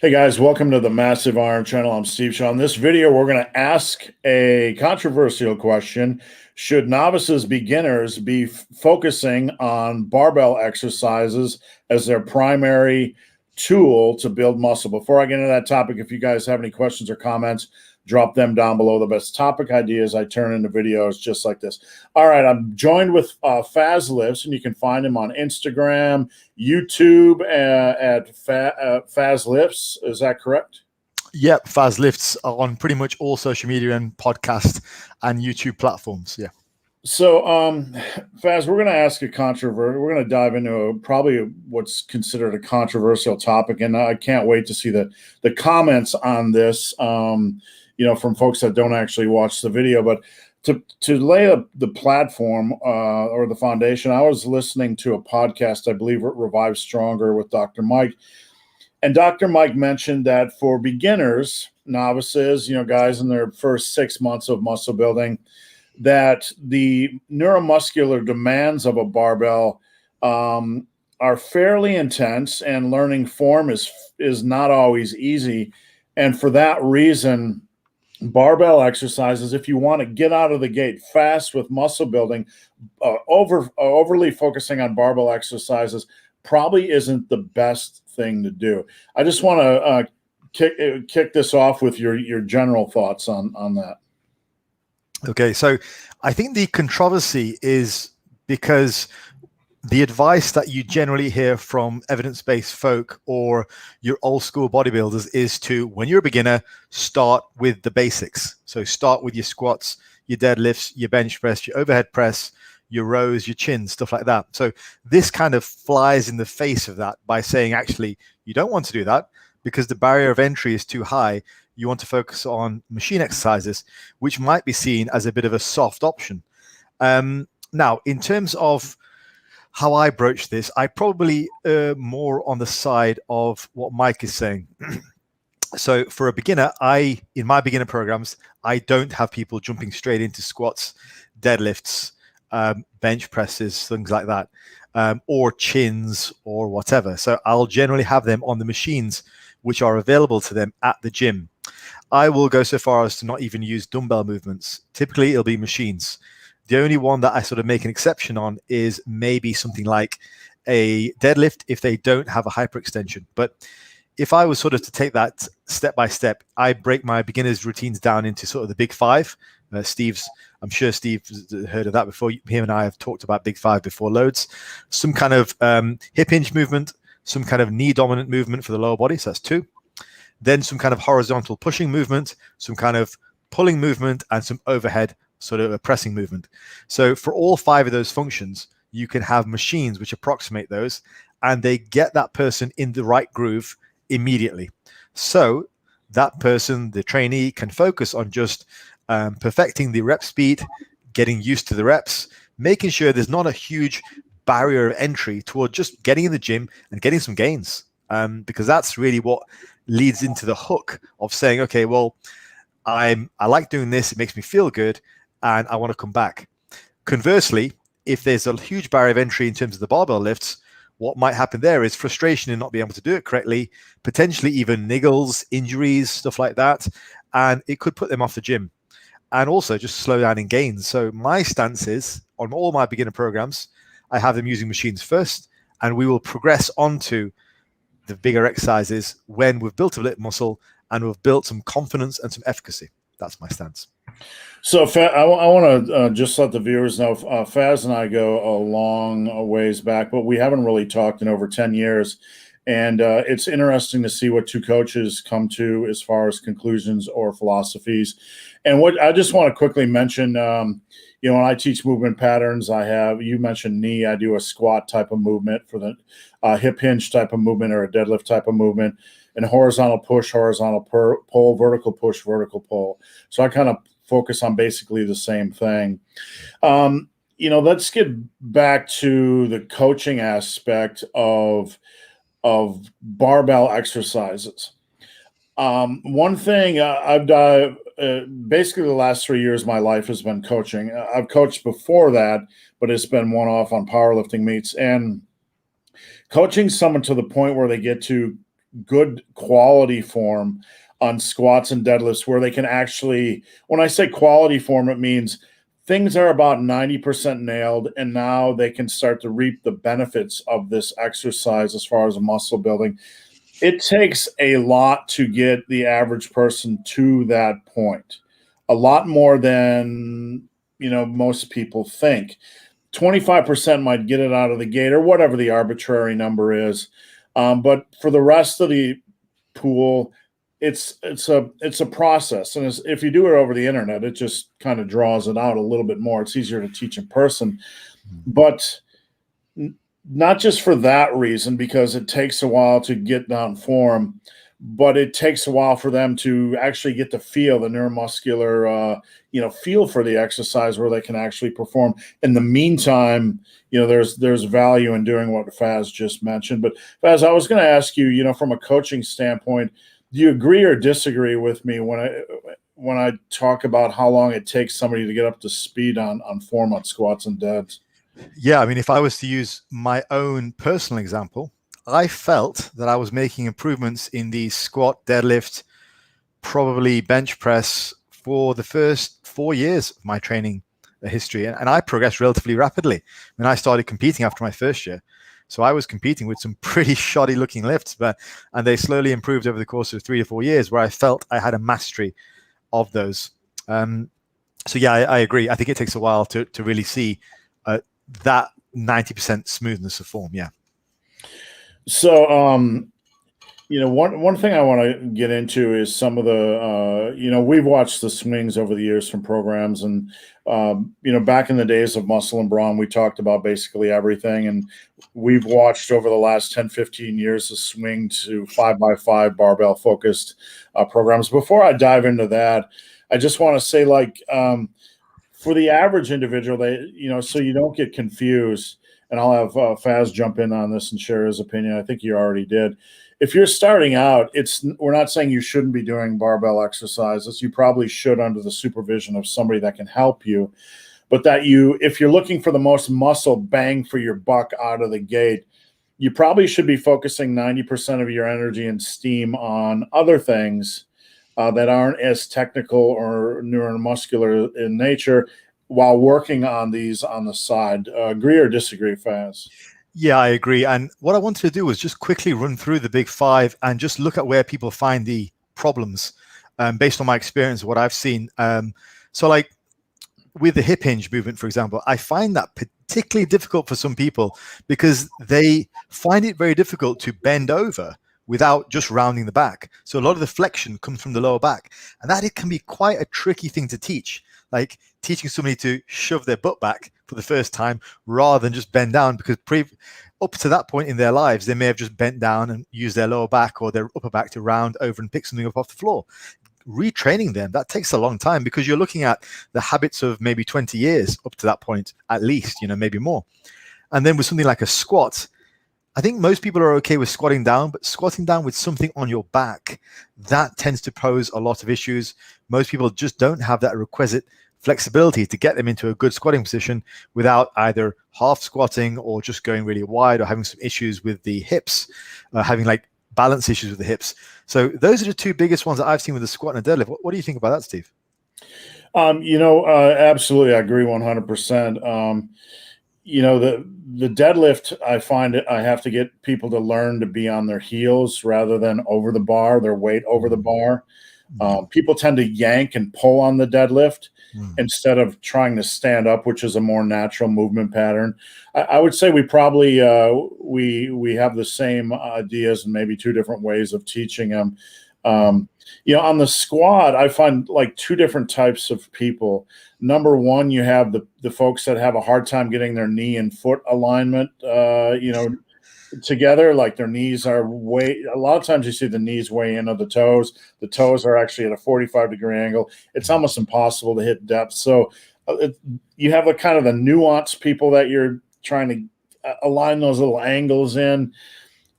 Hey guys, welcome to the Massive Iron Channel. I'm Steve Shaw. In this video, we're going to ask a controversial question. Should novices, beginners be focusing on barbell exercises as their primary tool to build muscle? Before I get into that topic, if you guys have any questions or comments, drop them down below. The best topic ideas I turn into videos just like this. All right, I'm joined with Faz Lifts, and you can find him on Instagram, YouTube at Faz Lifts. Is that correct? Yep, Faz Lifts are on pretty much all social media and podcast and YouTube platforms. Yeah. So, Faz, we're going to ask a we're going to dive into probably what's considered a controversial topic, and I can't wait to see the comments on this. From folks that don't actually watch the video, but to lay the platform or the foundation, I was listening to a podcast, I believe Revive Stronger with Dr. Mike. And Dr. Mike mentioned that for beginners, novices, guys in their first 6 months of muscle building, that the neuromuscular demands of a barbell are fairly intense, and learning form is not always easy. And for that reason, barbell exercises, if you want to get out of the gate fast with muscle building, overly focusing on barbell exercises probably isn't the best thing to do. I just want to kick this off with your general thoughts on that. Okay, so I think the controversy is because the advice that you generally hear from evidence-based folk or your old school bodybuilders is to, when you're a beginner, start with the basics. So start with your squats, your deadlifts, your bench press, your overhead press, your rows, your chins, stuff like that. So this kind of flies in the face of that by saying, actually, you don't want to do that because the barrier of entry is too high. You want to focus on machine exercises, which might be seen as a bit of a soft option. Now, in terms of how I broach this, I probably more on the side of what Mike is saying. So for a beginner, in my beginner programs, I don't have people jumping straight into squats, deadlifts, bench presses, things like that, or chins or whatever. So I'll generally have them on the machines which are available to them at the gym. I will go so far as to not even use dumbbell movements. Typically, it'll be machines. The only one that I sort of make an exception on is maybe something like a deadlift if they don't have a hyperextension. But if I was sort of to take that step by step, I break my beginners routines down into sort of the big five. I'm sure Steve's heard of that before. Him and I have talked about big five before loads. Some kind of hip hinge movement, some kind of knee dominant movement for the lower body. So that's 2. Then some kind of horizontal pushing movement, some kind of pulling movement, and some overhead sort of a pressing movement. So for all 5 of those functions, you can have machines which approximate those, and they get that person in the right groove immediately. So that person, the trainee, can focus on just perfecting the rep speed, getting used to the reps, making sure there's not a huge barrier of entry toward just getting in the gym and getting some gains, because that's really what leads into the hook of saying, okay, well, I like doing this, it makes me feel good, and I want to come back. Conversely, if there's a huge barrier of entry in terms of the barbell lifts, what might happen there is frustration in not being able to do it correctly, potentially even niggles, injuries, stuff like that, and it could put them off the gym and also just slow down in gains. So my stance is, on all my beginner programs, I have them using machines first, and we will progress onto the bigger exercises when we've built a little muscle and we've built some confidence and some efficacy. That's my stance. So I want to just let the viewers know, Faz and I go a long ways back, but we haven't really talked in over 10 years. And it's interesting to see what 2 coaches come to as far as conclusions or philosophies. And what I just want to quickly mention, when I teach movement patterns, you mentioned knee, I do a squat type of movement for the hip hinge type of movement or a deadlift type of movement, and horizontal push, horizontal pull, vertical push, vertical pull. So I kind of focus on basically the same thing. Let's get back to the coaching aspect of barbell exercises. One thing I've done, basically the last 3 years of my life has been coaching. I've coached before that, but it's been one-off on powerlifting meets. And coaching someone to the point where they get to good quality form on squats and deadlifts where they can actually, when I say quality form, it means things are about 90% nailed, and now they can start to reap the benefits of this exercise as far as muscle building. It takes a lot to get the average person to that point, a lot more than most people think. 25% might get it out of the gate, or whatever the arbitrary number is, but for the rest of the pool, it's a process, and if you do it over the internet, it just kind of draws it out a little bit more. It's easier to teach in person, but not just for that reason, because it takes a while to get down form, but it takes a while for them to actually get to feel the neuromuscular, feel for the exercise where they can actually perform. In the meantime, there's value in doing what Faz just mentioned. But Faz, I was going to ask you, from a coaching standpoint, do you agree or disagree with me when I talk about how long it takes somebody to get up to speed on form on squats and deads? Yeah, I mean, if I was to use my own personal example, I felt that I was making improvements in the squat, deadlift, probably bench press for the first 4 years of my training history. And I progressed relatively rapidly when I started competing after my first year. So I was competing with some pretty shoddy looking lifts, and they slowly improved over the course of 3 to 4 years where I felt I had a mastery of those. So yeah, I agree. I think it takes a while to really see that 90% smoothness of form. Yeah. So, one thing I want to get into is some of the, we've watched the swings over the years from programs, and, back in the days of Muscle and Brawn, we talked about basically everything. And we've watched over the last 10, 15 years the swing to 5x5 barbell focused programs. Before I dive into that, I just want to say, for the average individual, so you don't get confused, and I'll have Faz jump in on this and share his opinion. I think you already did. If you're starting out, we're not saying you shouldn't be doing barbell exercises. You probably should under the supervision of somebody that can help you. But if you're looking for the most muscle bang for your buck out of the gate, you probably should be focusing 90% of your energy and steam on other things that aren't as technical or neuromuscular in nature, while working on these on the side. Agree or disagree, Faz? Yeah, I agree. And what I wanted to do was just quickly run through the big five and just look at where people find the problems based on my experience, what I've seen. So like with the hip hinge movement, for example, I find that particularly difficult for some people because they find it very difficult to bend over without just rounding the back. So a lot of the flexion comes from the lower back, and that it can be quite a tricky thing to teach. Like teaching somebody to shove their butt back for the first time rather than just bend down, because up to that point in their lives, they may have just bent down and used their lower back or their upper back to round over and pick something up off the floor. Retraining them, that takes a long time because you're looking at the habits of maybe 20 years up to that point, at least, maybe more. And then with something like a squat, I think most people are okay with squatting down, but squatting down with something on your back, that tends to pose a lot of issues. Most people just don't have that requisite flexibility to get them into a good squatting position without either half squatting or just going really wide or having some issues with the hips, having like balance issues with the hips. So those are the two biggest ones that I've seen with the squat and the deadlift. What do you think about that, Steve? Absolutely. I agree 100%. The deadlift, I find I have to get people to learn to be on their heels rather than over the bar, their weight over the bar. People tend to yank and pull on the deadlift instead of trying to stand up, which is a more natural movement pattern. I would say we probably we have the same ideas and maybe two different ways of teaching them. On the squat, I find like two different types of people. Number one, you have the folks that have a hard time getting their knee and foot alignment, together. Like their knees are a lot of times you see the knees way in of the toes. The toes are actually at a 45-degree angle. It's almost impossible to hit depth. So you have a kind of the nuanced people that you're trying to align those little angles in.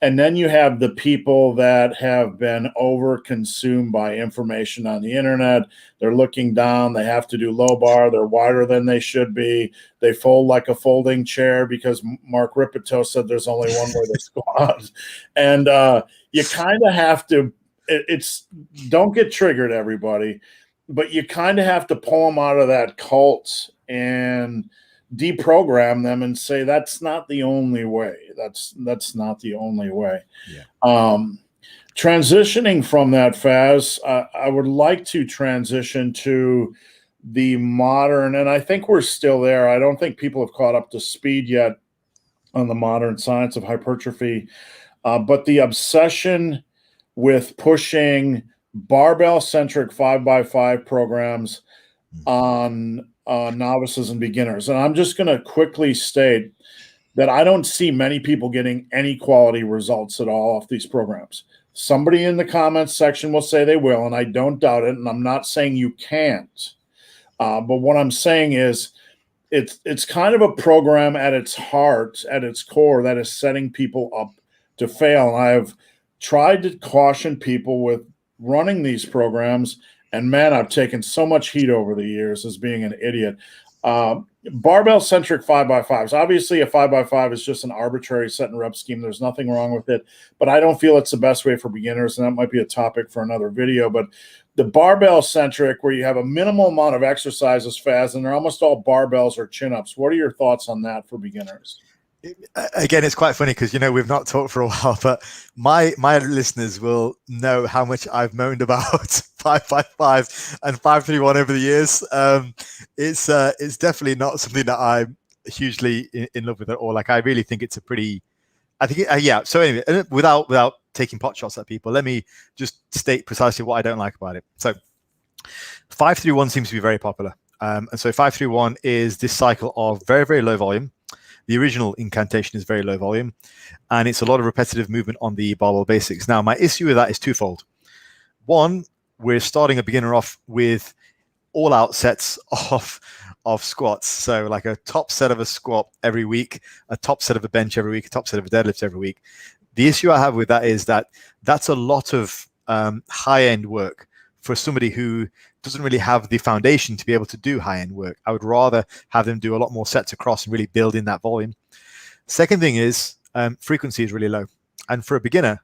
And then you have the people that have been over consumed by information on the internet. They're looking down. They have to do low bar. They're wider than they should be. They fold like a folding chair because Mark Ripito said there's only one way to squat. And you kind of have to, don't get triggered, everybody, but you kind of have to pull them out of that cult and deprogram them and say that's not the only way. That's not the only way. Yeah. Transitioning from that, Faz, I would like to transition to the modern, and I think we're still there. I don't think people have caught up to speed yet on the modern science of hypertrophy, but the obsession with pushing barbell-centric 5x5 programs on novices and beginners. And I'm just going to quickly state that I don't see many people getting any quality results at all off these programs. Somebody in the comments section will say they will, and I don't doubt it. And I'm not saying you can't. But what I'm saying is it's kind of a program at its heart, at its core, that is setting people up to fail. And I've tried to caution people with running these programs, and man, I've taken so much heat over the years as being an idiot. Barbell-centric 5x5s. Obviously, a 5x5 is just an arbitrary set and rep scheme. There's nothing wrong with it, but I don't feel it's the best way for beginners, and that might be a topic for another video. But the barbell-centric, where you have a minimal amount of exercises, Faz, and they're almost all barbells or chin-ups. What are your thoughts on that for beginners? Again, it's quite funny because we've not talked for a while, but my listeners will know how much I've moaned about 5x5 and 5-3-1 over the years. It's definitely not something that I'm hugely in love with at all. Like, I really think it's a pretty, yeah. So anyway, without taking pot shots at people, let me just state precisely what I don't like about it. So 5-3-1 seems to be very popular, and so 5-3-1 is this cycle of very, very low volume. The original incantation is very low volume, and it's a lot of repetitive movement on the barbell basics. Now, my issue with that is twofold. One, we're starting a beginner off with all-out sets of squats. So like a top set of a squat every week, a top set of a bench every week, a top set of a deadlift every week. The issue I have with that is that that's a lot of high-end work for somebody who doesn't really have the foundation to be able to do high-end work. I would rather have them do a lot more sets across and really build in that volume. Second thing is frequency is really low. And for a beginner,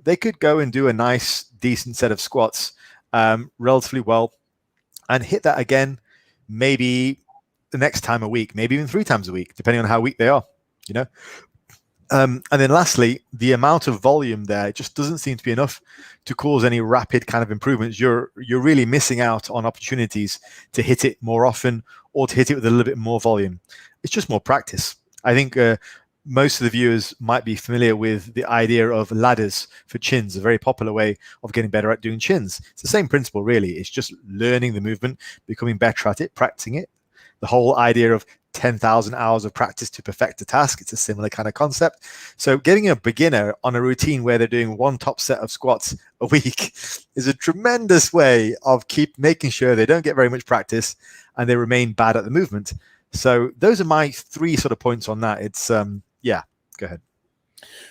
they could go and do a nice, decent set of squats relatively well and hit that again maybe the next time a week, maybe even 3 times a week, depending on how weak they are, And then lastly, the amount of volume there just doesn't seem to be enough to cause any rapid kind of improvements. You're really missing out on opportunities to hit it more often or to hit it with a little bit more volume. It's just more practice. I think most of the viewers might be familiar with the idea of ladders for chins, a very popular way of getting better at doing chins. It's the same principle, really. It's just learning the movement, becoming better at it, practicing it. The whole idea of 10,000 hours of practice to perfect a task. It's a similar kind of concept. So getting a beginner on a routine where they're doing one top set of squats a week is a tremendous way of making sure they don't get very much practice and they remain bad at the movement. So those are my 3 sort of points on that. It's, yeah, go ahead.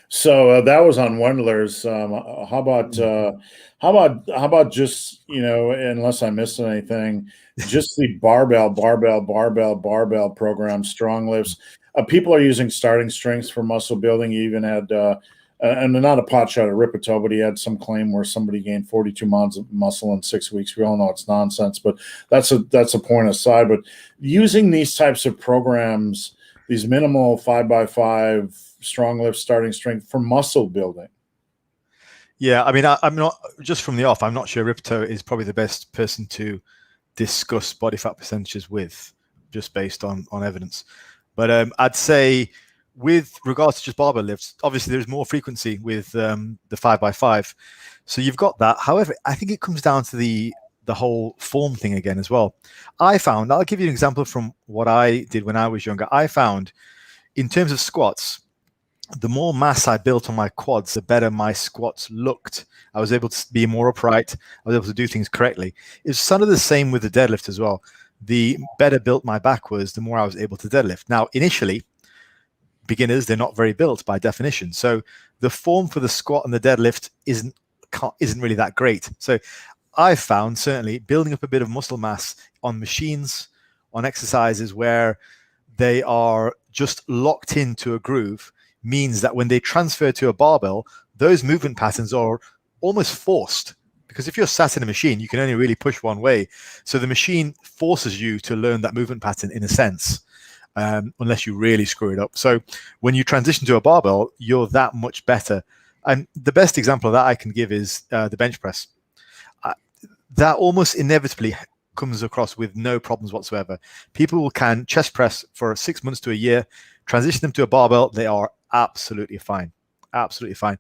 So that was on Wendler's. How about just, unless I missed anything, just the barbell program, strong lifts. People are using starting strengths for muscle building. He even had, and not a pot shot at Ripito, but he had some claim where somebody gained 42 pounds of muscle in 6 weeks. We all know it's nonsense, but that's a point aside. But using these types of programs, these minimal 5x5 strong lift starting strength for muscle building. Yeah, I mean, I'm not, just from the off, I'm not sure Ripito is probably the best person to discuss body fat percentages with, just based on evidence. But I'd say with regards to just barbell lifts, obviously there's more frequency with the 5x5. So you've got that. However, I think it comes down to the whole form thing again as well. I'll give you an example from what I did when I was younger. I found in terms of squats, the more mass I built on my quads, the better my squats looked. I was able to be more upright. I was able to do things correctly. It's sort of the same with the deadlift as well. The better built my back was, the more I was able to deadlift. Now, initially, beginners, they're not very built by definition. So the form for the squat and the deadlift isn't really that great. So I've found certainly building up a bit of muscle mass on machines, on exercises where they are just locked into a groove, means that when they transfer to a barbell, those movement patterns are almost forced. Because if you're sat in a machine, you can only really push one way. So the machine forces you to learn that movement pattern in a sense, unless you really screw it up. So when you transition to a barbell, you're that much better. And the best example of that I can give is the bench press. That almost inevitably comes across with no problems whatsoever. People can chest press for 6 months to a year, transition them to a barbell, they are absolutely fine. Absolutely fine.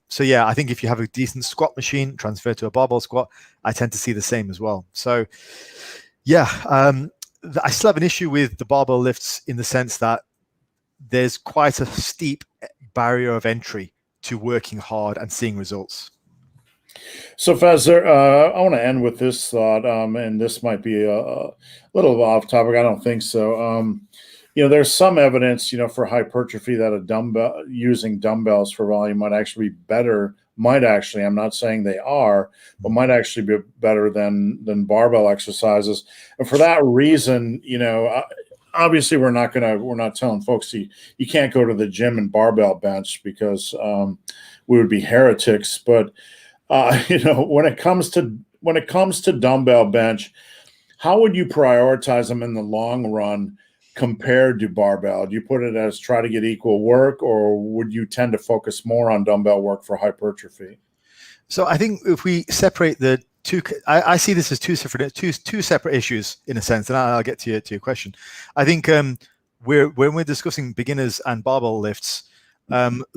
So yeah, I think if you have a decent squat machine, transfer to a barbell squat, I tend to see the same as well. So yeah, I still have an issue with the barbell lifts in the sense that there's quite a steep barrier of entry to working hard and seeing results. So, Faz, I want to end with this thought, and this might be a little off topic. I don't think so. There's some evidence, for hypertrophy that using dumbbells for volume might actually be better. I'm not saying they are, but might actually be better than barbell exercises. And for that reason, obviously we're not telling folks you can't go to the gym and barbell bench because we would be heretics. But when it comes to dumbbell bench, how would you prioritize them in the long run compared to barbell? Do you put it as try to get equal work, or would you tend to focus more on dumbbell work for hypertrophy? So I think if we separate the two, I see this as two separate issues in a sense, and I'll get to your question. I think when we're discussing beginners and barbell lifts,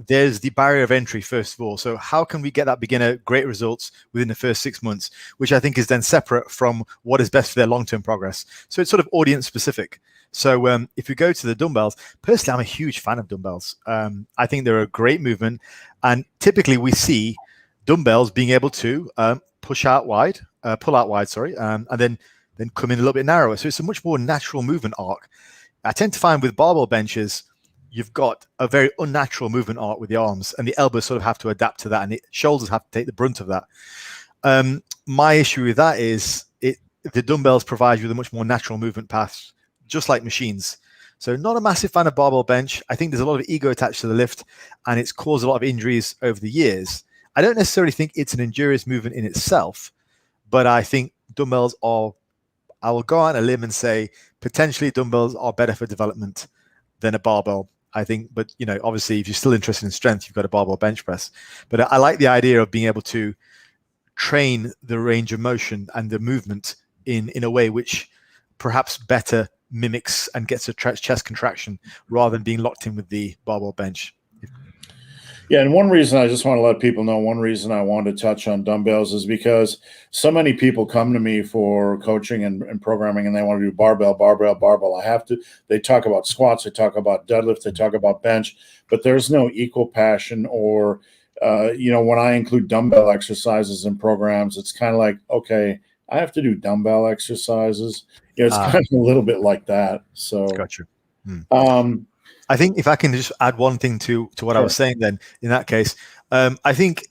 there's the barrier of entry first of all. So how can we get that beginner great results within the first 6 months, which I think is then separate from what is best for their long-term progress. So it's sort of audience specific. So if we go to the dumbbells, personally, I'm a huge fan of dumbbells. I think they're a great movement, and typically we see dumbbells being able to pull out wide, and then come in a little bit narrower. So it's a much more natural movement arc. I tend to find with barbell benches, you've got a very unnatural movement arc with the arms, and the elbows sort of have to adapt to that, and the shoulders have to take the brunt of that. My issue with that is the dumbbells provide you with a much more natural movement path, just like machines. So not a massive fan of barbell bench. I think there's a lot of ego attached to the lift, and it's caused a lot of injuries over the years. I don't necessarily think it's an endurance movement in itself, but I think dumbbells are, I will go on a limb and say, potentially dumbbells are better for development than a barbell, I think. But, obviously, if you're still interested in strength, you've got a barbell bench press. But I like the idea of being able to train the range of motion and the movement in a way which perhaps better mimics and gets a chest contraction rather than being locked in with the barbell bench. Yeah, and one reason I just want to let people know, one reason I wanted to touch on dumbbells is because so many people come to me for coaching and programming, and they want to do barbell. They talk about squats, they talk about deadlifts, they talk about bench, but there's no equal passion or, when I include dumbbell exercises in programs, it's kind of like, okay, I have to do dumbbell exercises. It's kind of a little bit like that. So, gotcha. I think if I can just add one thing to what I was saying, then in that case, I think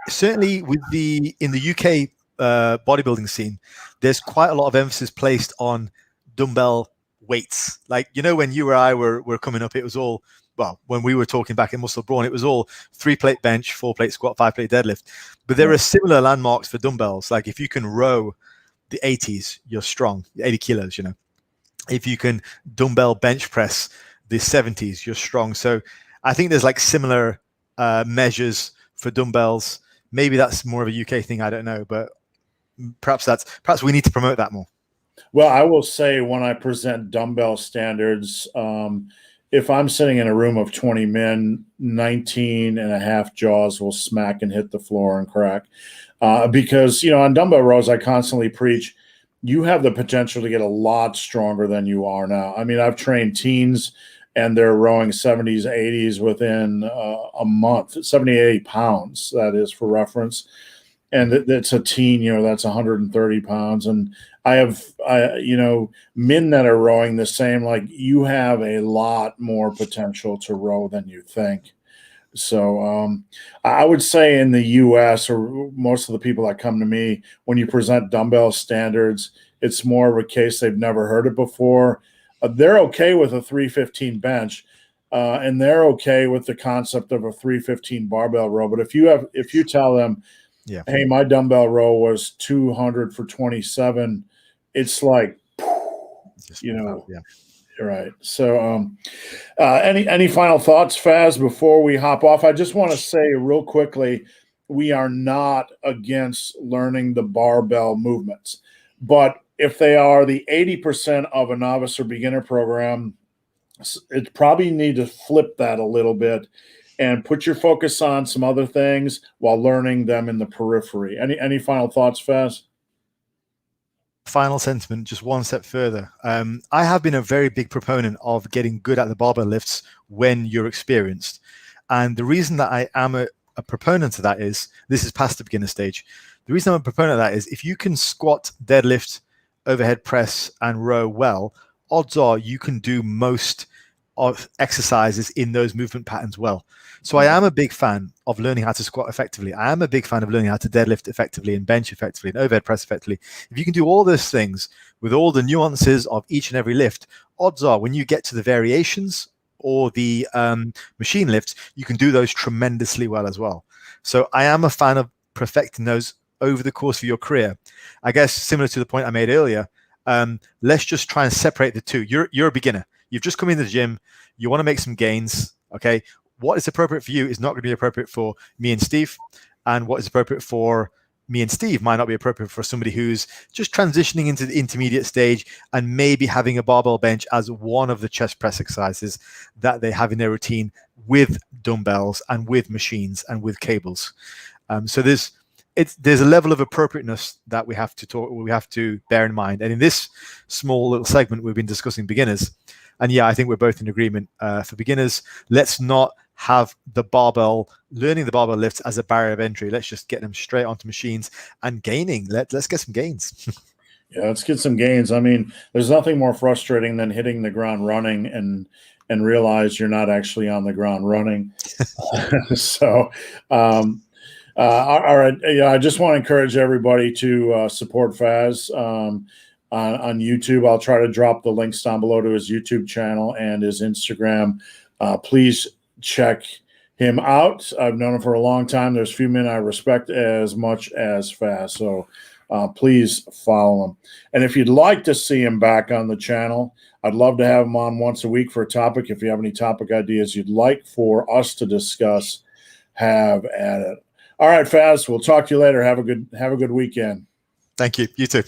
certainly in the UK bodybuilding scene, there's quite a lot of emphasis placed on dumbbell weights. Like, when you or I were coming up, it was all, well, when we were talking back in Muscle Brawn, it was all 3-plate bench, 4-plate squat, 5-plate deadlift. But there are similar landmarks for dumbbells. Like if you can row the 80s, you're strong, 80 kilos, If you can dumbbell bench press the 70s, you're strong. So I think there's like similar measures for dumbbells. Maybe that's more of a UK thing, I don't know, but perhaps we need to promote that more. Well, I will say when I present dumbbell standards, if I'm sitting in a room of 20 men, 19 and a half jaws will smack and hit the floor and crack. Because, on dumbbell rows, I constantly preach, you have the potential to get a lot stronger than you are now. I mean, I've trained teens and they're rowing 70s, 80s within a month, 70, 80 pounds, that is for reference. and that's a teen, that's 130 pounds. And I have, men that are rowing the same, like you have a lot more potential to row than you think. So I would say in the U.S. or most of the people that come to me, when you present dumbbell standards, it's more of a case they've never heard it before. They're okay with a 315 bench, and they're okay with the concept of a 315 barbell row. But if you tell them, Yeah. hey, my dumbbell row was 200 for 27, it's like, Yeah. Right. So, any final thoughts, Faz, before we hop off? I just want to say real quickly, we are not against learning the barbell movements, but if they are the 80% of a novice or beginner program, it probably need to flip that a little bit and put your focus on some other things while learning them in the periphery. Any final thoughts, Faz? Final sentiment, just one step further. I have been a very big proponent of getting good at the barbell lifts when you're experienced. And the reason that I am a proponent of that is, this is past the beginner stage. The reason I'm a proponent of that is if you can squat, deadlift, overhead press, and row well, odds are you can do most of exercises in those movement patterns well. So I am a big fan of learning how to squat effectively. I am a big fan of learning how to deadlift effectively and bench effectively and overhead press effectively. If you can do all those things with all the nuances of each and every lift, odds are when you get to the variations or the machine lifts, you can do those tremendously well as well. So I am a fan of perfecting those over the course of your career. I guess similar to the point I made earlier, let's just try and separate the two. You're a beginner. You've just come into the gym. You want to make some gains. Okay. What is appropriate for you is not going to be appropriate for me and Steve. And what is appropriate for me and Steve might not be appropriate for somebody who's just transitioning into the intermediate stage and maybe having a barbell bench as one of the chest press exercises that they have in their routine with dumbbells and with machines and with cables. So there's a level of appropriateness that we have to bear in mind. And in this small little segment, we've been discussing beginners. And yeah, I think we're both in agreement. For beginners, let's not have learning the barbell lifts as a barrier of entry. Let's just get them straight onto machines and gaining. Let's get some gains. Yeah, let's get some gains. I mean, there's nothing more frustrating than hitting the ground running and realize you're not actually on the ground running. So, all right. Yeah, I just want to encourage everybody to support Faz on YouTube. I'll try to drop the links down below to his YouTube channel and his Instagram. Please check him out. I've known him for a long time. There's few men I respect as much as Faz. So please follow him. And if you'd like to see him back on the channel, I'd love to have him on once a week for a topic. If you have any topic ideas you'd like for us to discuss, have at it. All right, Faz, we'll talk to you later. Have a good weekend. Thank you. You too.